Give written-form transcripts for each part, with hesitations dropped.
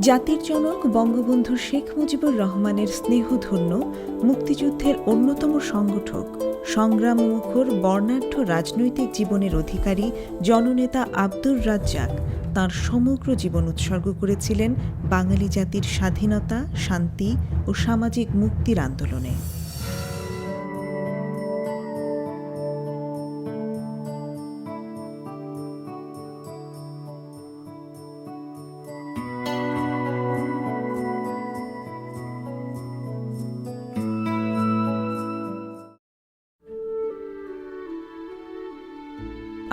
জাতির জনক বঙ্গবন্ধু শেখ মুজিবুর রহমানের স্নেহধন্য মুক্তিযুদ্ধের অন্যতম সংগঠক, সংগ্রামমুখর বর্ণাঢ্য রাজনৈতিক জীবনের অধিকারী জননেতা আব্দুর রাজ্জাক তাঁর সমগ্র জীবন উৎসর্গ করেছিলেন বাঙালি জাতির স্বাধীনতা, শান্তি ও সামাজিক মুক্তির আন্দোলনে।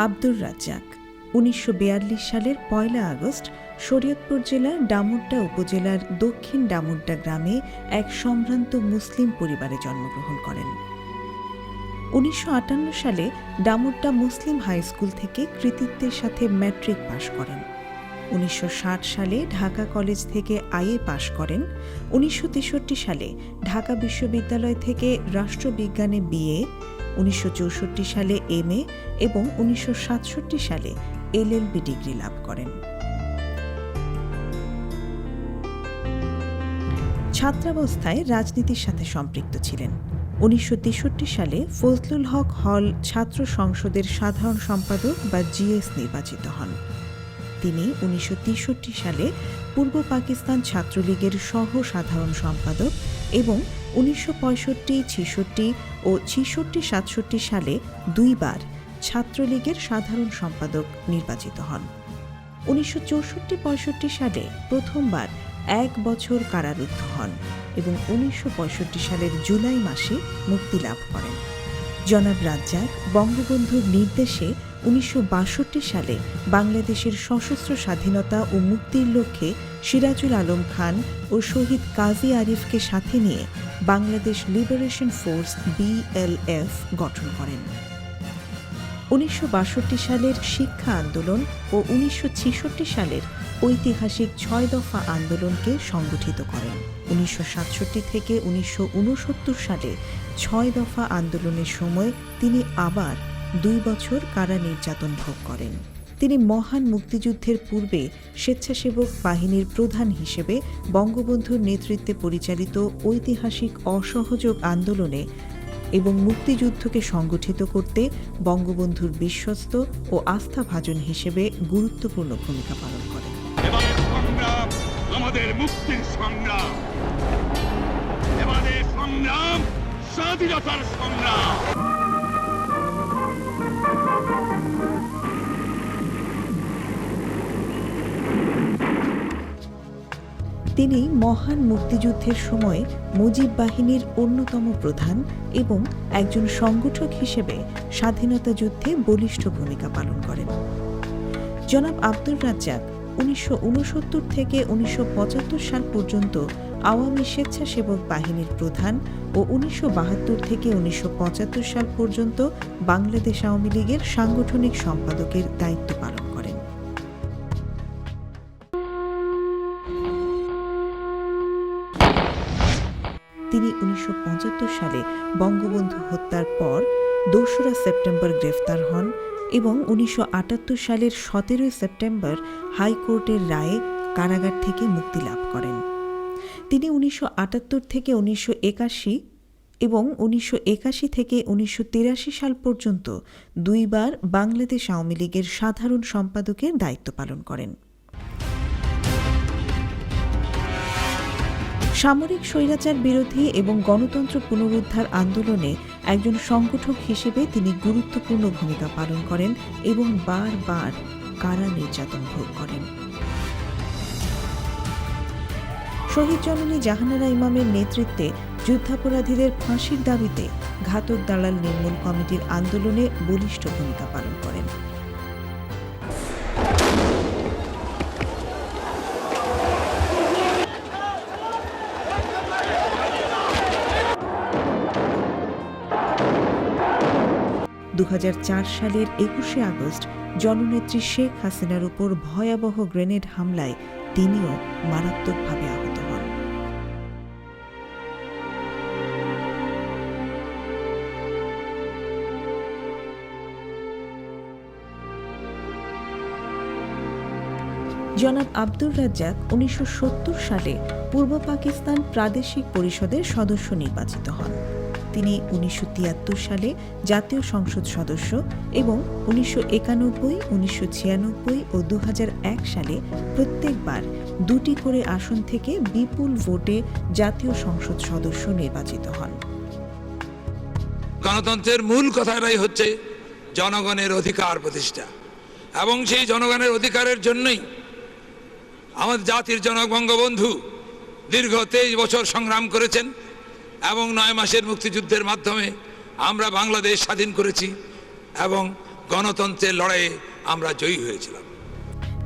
আব্দুর রাজ্জাক ১৯৪২ সালের ১ আগস্ট শরীয়তপুর জেলার ডামুড্ডা উপজেলার দক্ষিণ ডামুড্ডা গ্রামে এক সম্ভ্রান্ত মুসলিম পরিবারে জন্মগ্রহণ করেন। ১৯৫৮ সালে ডামুড্ডা মুসলিম হাই স্কুল থেকে কৃতিত্বের সাথে ম্যাট্রিক পাশ করেন। ১৯৬০ সালে ঢাকা কলেজ থেকে আইএ পাশ করেন। ১৯৬৩ সালে ঢাকা বিশ্ববিদ্যালয় থেকে রাষ্ট্রবিজ্ঞানে বিএ, ১৯৬৪ সালে এমএ এবং ১৯৬৭ সালে এলএলবি ডিগ্রি লাভ করেন। ছাত্রাবস্থায় রাজনীতির সাথে সম্পৃক্ত ছিলেন। ১৯৬৩ সালে ফজলুল হক হল ছাত্র সংসদের সাধারণ সম্পাদক বা জিএস নির্বাচিত হন। তিনি ১৯৬৩ সালে পূর্ব পাকিস্তান ছাত্রলীগের সহ সাধারণ সম্পাদক এবং ১৯৬৫, ৬৬ ও ৬৬-৬৭ সালে দুইবার ছাত্রলীগের সাধারণ সম্পাদক নির্বাচিত হন। ১৯৬৪-৬৫ সালে প্রথমবার ১ বছর কারারুদ্ধ হন এবং ১৯৬৫ সালের জুলাই মাসে মুক্তি লাভ করেন। জনাব রাজ্জাক বঙ্গবন্ধুর নির্দেশে ১৯৬২ সালে বাংলাদেশের সশস্ত্র স্বাধীনতা ও মুক্তির লক্ষ্যে সিরাজুল আলম খান ও শহীদ কাজী আরিফকে সাথে নিয়ে বাংলাদেশ লিবারেশন ফোর্স BLF গঠন করেন। ১৯৬২ সালের শিক্ষা আন্দোলন ও ১৯৬৬ সালের ঐতিহাসিক ৬ দফা আন্দোলনকে সংগঠিত করেন। ১৯৬৭ থেকে ১৯৬৯ সালে ৬ দফা আন্দোলনের সময় তিনি আবার ২ বছর কারা নির্যাতন ভোগ করেন। তিনি মহান মুক্তিযুদ্ধের পূর্বে স্বেচ্ছাসেবক বাহিনীর প্রধান হিসেবে বঙ্গবন্ধুর নেতৃত্বে পরিচালিত ঐতিহাসিক অসহযোগ আন্দোলনে এবং মুক্তিযুদ্ধকে সংগঠিত করতে বঙ্গবন্ধুর বিশ্বস্ত ও আস্থাভাজন হিসেবে গুরুত্বপূর্ণ ভূমিকা পালন করেন। আমাদের মুক্তির সংগ্রাম, আমাদের সংগ্রাম স্বাধীনতার সংগ্রাম। তিনি মহান মুক্তিযুদ্ধের সময় মুজিব বাহিনীর অন্যতম প্রধান এবং একজন সংগঠক হিসেবে স্বাধীনতা যুদ্ধে বলিষ্ঠ ভূমিকা পালন করেন। জনাব আব্দুর রাজ্জাক ১৯৬৯ থেকে ১৯৭৫ সাল পর্যন্ত আওয়ামী স্বেচ্ছাসেবক বাহিনীর প্রধান ও ১৯৭২ থেকে ১৯৭৫ সাল পর্যন্ত বাংলাদেশ আওয়ামী লীগের সাংগঠনিক সম্পাদকের দায়িত্ব পালন করেন। তিনি ১৯৭৫ সালে বঙ্গবন্ধু হত্যার পর ২রা সেপ্টেম্বর গ্রেফতার হন এবং ১৯৭৮ সালের ১৭ সেপ্টেম্বর হাইকোর্টের রায়ে কারাগার থেকে মুক্তি লাভ করেন। তিনি ১৯৭৮ থেকে ১৯৮১ এবং ১৯৮১ থেকে ১৯৮৩ সাল পর্যন্ত দুইবার বাংলাদেশ আওয়ামী লীগের সাধারণ সম্পাদকের দায়িত্ব পালন করেন। সামরিক স্বৈরাচার বিরোধী এবং গণতন্ত্র পুনরুদ্ধার আন্দোলনে একজন সংগঠক হিসেবে তিনি গুরুত্বপূর্ণ ভূমিকা পালন করেন এবং বারবার কারা নির্যাতন ভোগ করেন। শহীদ জননী জাহানারা ইমামের নেতৃত্বে যুদ্ধাপরাধীদের ফাঁসির দাবিতে ঘাতক দালাল নির্মূল কমিটির আন্দোলনে বলিষ্ঠ ভূমিকা পালন করেন। দু সালের ২১শে আগস্ট জননেত্রী শেখ হাসিনার উপর ভয়াবহ গ্রেনেড হামলায় তিনিও মারাত্মকভাবে আহত হন। জনাব আব্দুর রাজ্জাক 1970 সালে পূর্ব পাকিস্তান প্রাদেশিক পরিষদের সদস্য নির্বাচিত হন। তিনি 1973 সালে জাতীয় সংসদ সদস্য এবং 1991, 1996 ও 2001 সালে প্রত্যেকবার 2টি করে আসন থেকে বিপুল ভোটে জাতীয় সংসদ সদস্য নির্বাচিত হন। গণতন্ত্রের মূল কথাটাই হচ্ছে জনগণের অধিকার প্রতিষ্ঠা, এবং সেই জনগণের অধিকারের জন্যই আমাদের জাতির জনক বঙ্গবন্ধু দীর্ঘ 23 বছর সংগ্রাম করেছেন এবং 9 মাসের মুক্তিযুদ্ধের মাধ্যমে আমরা বাংলাদেশ স্বাধীন করেছি এবং গণতন্ত্রের লড়াইয়ে আমরা জয়ী হয়েছিলাম।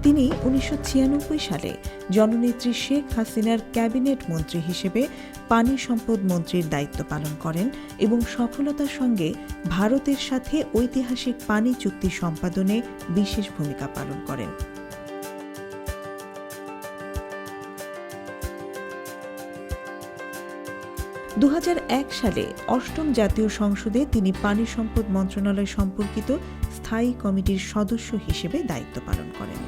তিনি 1996 সালে জননেত্রী শেখ হাসিনার ক্যাবিনেট মন্ত্রী হিসেবে পানি সম্পদ মন্ত্রীর দায়িত্ব পালন করেন এবং সফলতার সঙ্গে ভারতের সাথে ঐতিহাসিক পানি চুক্তি সম্পাদনে বিশেষ ভূমিকা পালন করেন। 2001 সালে অষ্টম জাতীয় সংসদে তিনি পানি সম্পদ মন্ত্রণালয় সম্পর্কিত স্থায়ী কমিটির সদস্য হিসেবে দায়িত্ব পালন করেন।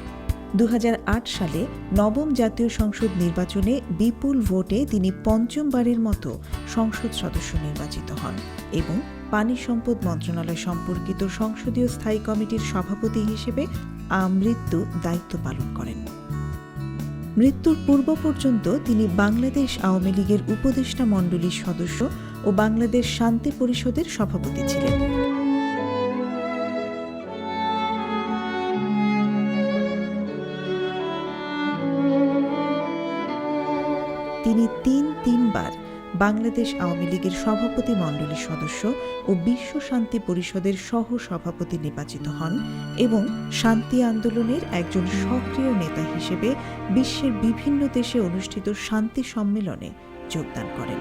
2008 সালে নবম জাতীয় সংসদ নির্বাচনে বিপুল ভোটে তিনি পঞ্চমবারের মতো সংসদ সদস্য নির্বাচিত হন এবং পানি সম্পদ মন্ত্রণালয় সম্পর্কিত সংসদীয় স্থায়ী কমিটির সভাপতি হিসেবে আমৃত্যু দায়িত্ব পালন করেন। মৃত্যুর পূর্ব পর্যন্ত তিনি বাংলাদেশ আওয়ামী লীগের উপদেষ্টা মণ্ডলীর সদস্য ও বাংলাদেশ শান্তি পরিষদের সভাপতি ছিলেন। তিনি তিনবার বাংলাদেশ আওয়ামী লীগের সভাপতি মণ্ডলীর সদস্য ও বিশ্ব শান্তি পরিষদের সহ সভাপতি নির্বাচিত হন এবং শান্তি আন্দোলনের একজন সক্রিয় নেতা হিসেবে বিশ্বের বিভিন্ন দেশে অনুষ্ঠিত শান্তি সম্মেলনে যোগদান করেন।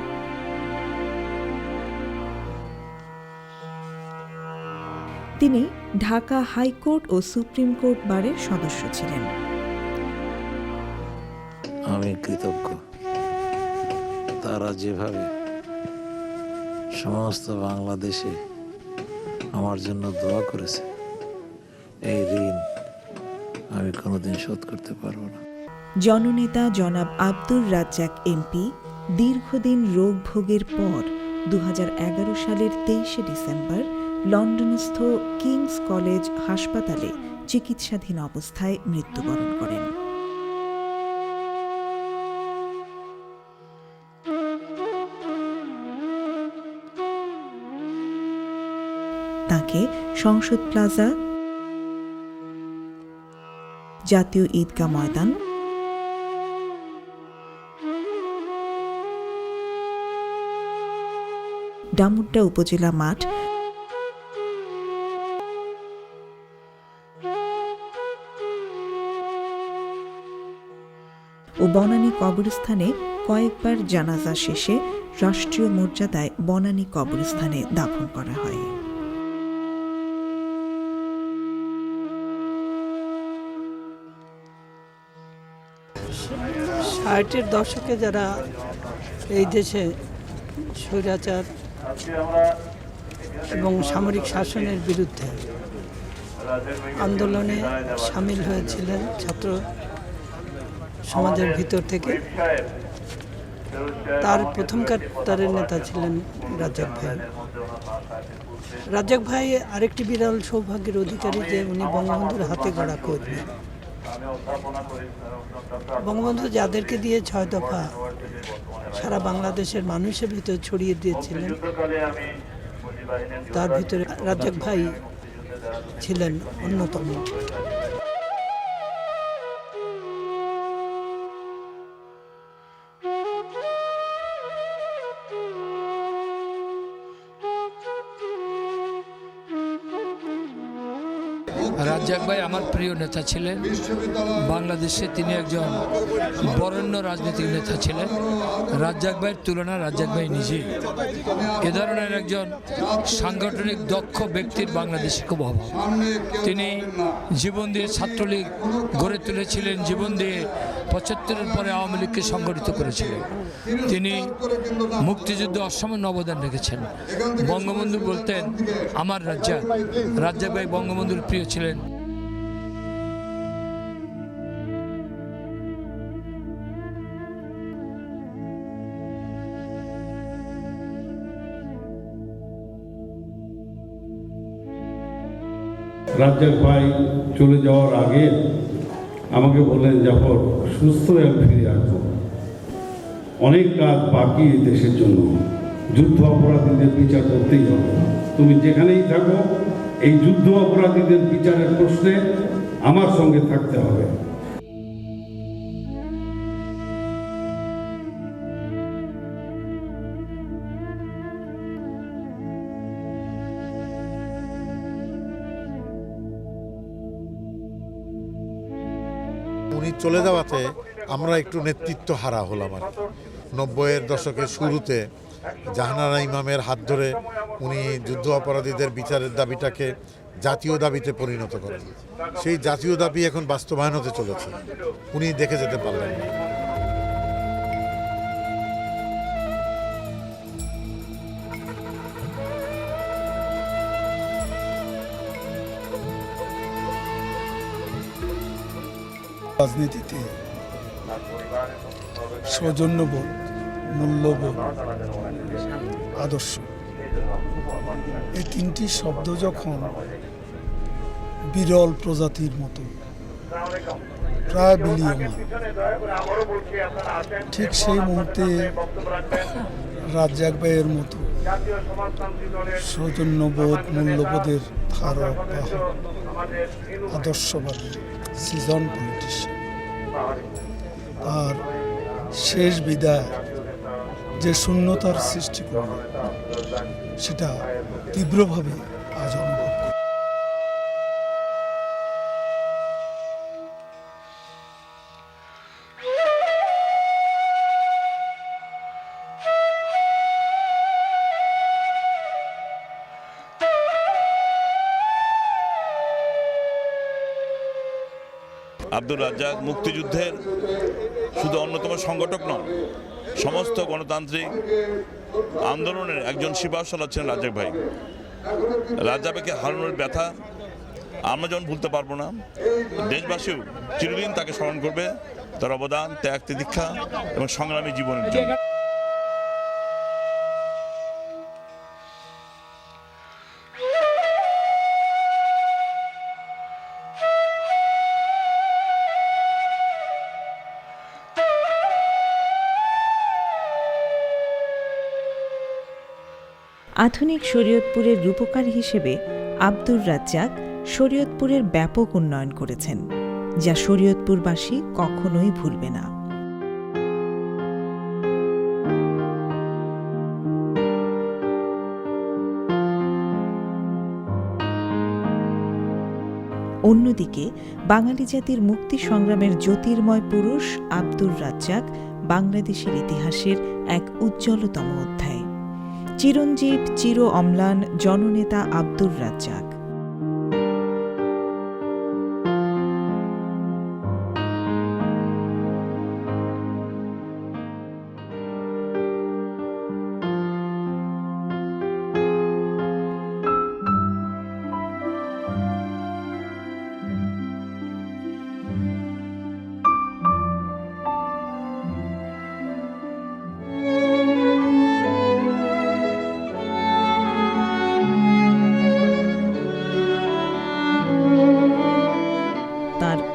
তিনি ঢাকা হাইকোর্ট ও সুপ্রিম কোর্ট বারের সদস্য ছিলেন। আমি কৃতজ্ঞ তারা যেভাবে সমস্ত বাংলাদেশে আমার জন্য দোয়া করেছে, এই ঋণ আমি কোনোদিন শোধ করতে পারবো না। জননেতা জনাব আব্দুর রাজ্জাক এমপি দীর্ঘদিন রোগ ভোগের পর 2011 সালের 23 ডিসেম্বর লন্ডনস্থ কিংস কলেজ হাসপাতালে চিকিৎসাধীন অবস্থায় মৃত্যুবরণ করেন। তাকে সংসদ প্লাজা, জাতীয় ঈদগাহ ময়দান, ডামুড্ডা উপজেলা মাঠ ও বনানী কবরস্থানে কয়েকবার জানাজা শেষে রাষ্ট্রীয় মর্যাদায় বনানী কবরস্থানে দাফন করা হয়। 60-এর দশকে যারা এই দেশে স্বৈরাচার এবং সামরিক শাসনের বিরুদ্ধে আন্দোলনে সামিল হয়েছিলেন ছাত্র সমাজের ভিতর থেকে, তার প্রথম কাতারের নেতা ছিলেন রাজ্জাক ভাই। রাজ্জাক ভাই আরেকটি বিরল সৌভাগ্যের অধিকারী যে উনি বঙ্গবন্ধুর হাতে গড়া কর্মী। বঙ্গবন্ধু যাদেরকে দিয়ে 6 দফা সারা বাংলাদেশের মানুষের ভিতরে ছড়িয়ে দিয়েছিলেন, তার ভিতরে রাজ্জাক ভাই ছিলেন অন্যতম। রাজ্জাক ভাই আমার প্রিয় নেতা ছিলেন। বাংলাদেশে তিনি একজন বরেণ্য রাজনৈতিক নেতা ছিলেন। রাজ্জাক ভাইয়ের তুলনা রাজ্জাক ভাই নিজেই। এ ধরনের একজন সাংগঠনিক দক্ষ ব্যক্তির বাংলাদেশে খুব অভাব। তিনি জীবন দিয়ে ছাত্রলীগ গড়ে তুলেছিলেন, জীবন দিয়ে 75-এর পরে আওয়ামী লীগকে সংগঠিত করেছিলেন। তিনি মুক্তিযুদ্ধে অসামান্য অবদান রেখেছেন। বঙ্গবন্ধু বলতেন আমার রাজ্জাক। রাজ্জাক ভাই বঙ্গবন্ধুর প্রিয় ছিলেন। রাজ্জাক ভাই চলে যাওয়ার আগে আমাকে বললেন, জাফর সুস্থ হয়ে ফিরে আসবো, অনেক কাজ বাকি এই দেশের জন্য, যুদ্ধ অপরাধীদের বিচার করতেই হবে, তুমি যেখানেই থাকো এই যুদ্ধ অপরাধীদের বিচারের প্রশ্নে আমার সঙ্গে থাকতে হবে। উনি চলে যাওয়াতে আমরা একটু নেতৃত্ব হারা হলাম আর 90-এর দশকের শুরুতে জাহানারা ইমামের হাত ধরে উনি যুদ্ধ অপরাধীদের বিচারের দাবিটাকে জাতীয় দাবিতে পরিণত করেন। সেই জাতীয় দাবি এখন বাস্তবায়ন হতে চলেছে, উনি দেখে যেতে পারলেন না। রাজনীতিতে সৌজন্যবোধ, মূল্যবোধ, আদর্শ, এই তিনটি শব্দ যখন বিরল প্রজাতির মতো প্রায় বিলীয়মান, ঠিক সেই মুহূর্তে রাজ্জাক ভাইয়ের মতো সৌজন্যবোধ, মূল্যবোধের ধারক বাহক, আদর্শবাদী সিজন পলিটিশিয়ান, তার শেষ বিদায় যে শূন্যতার সৃষ্টি করল সেটা তীব্রভাবে আজ অনুভব করি। আব্দুর রাজ্জাক মুক্তিযুদ্ধের শুধু অন্যতম সংগঠক নন, সমস্ত গণতান্ত্রিক আন্দোলনের একজন শিপাহসালার ছিলেন রাজ্জাক ভাই। রাজ্জাক ভাইকে হারানোর ব্যথা আমরা যেমন ভুলতে পারবো না, দেশবাসীও চিরদিন তাকে স্মরণ করবে তার অবদান, ত্যাগ, তিতিক্ষা এবং সংগ্রামী জীবনের জন্য। আধুনিক শরীয়তপুরের রূপকার হিসেবে আব্দুর রাজ্জাক শরীয়তপুরের ব্যাপক উন্নয়ন করেছেন, যা শরীয়তপুরবাসী কখনোই ভুলবে না। অন্যদিকে বাঙালি জাতির মুক্তি সংগ্রামের জ্যোতির্ময় পুরুষ আব্দুর রাজ্জাক বাংলাদেশের ইতিহাসের এক উজ্জ্বলতম অধ্যায়। চিরঞ্জীব, চির অম্লান জননেতা আব্দুর রাজ্জাক।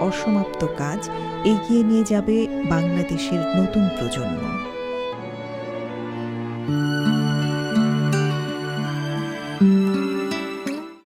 অসমাপ্ত কাজ এগিয়ে নিয়ে যাবে বাংলাদেশের নতুন প্রজন্ম।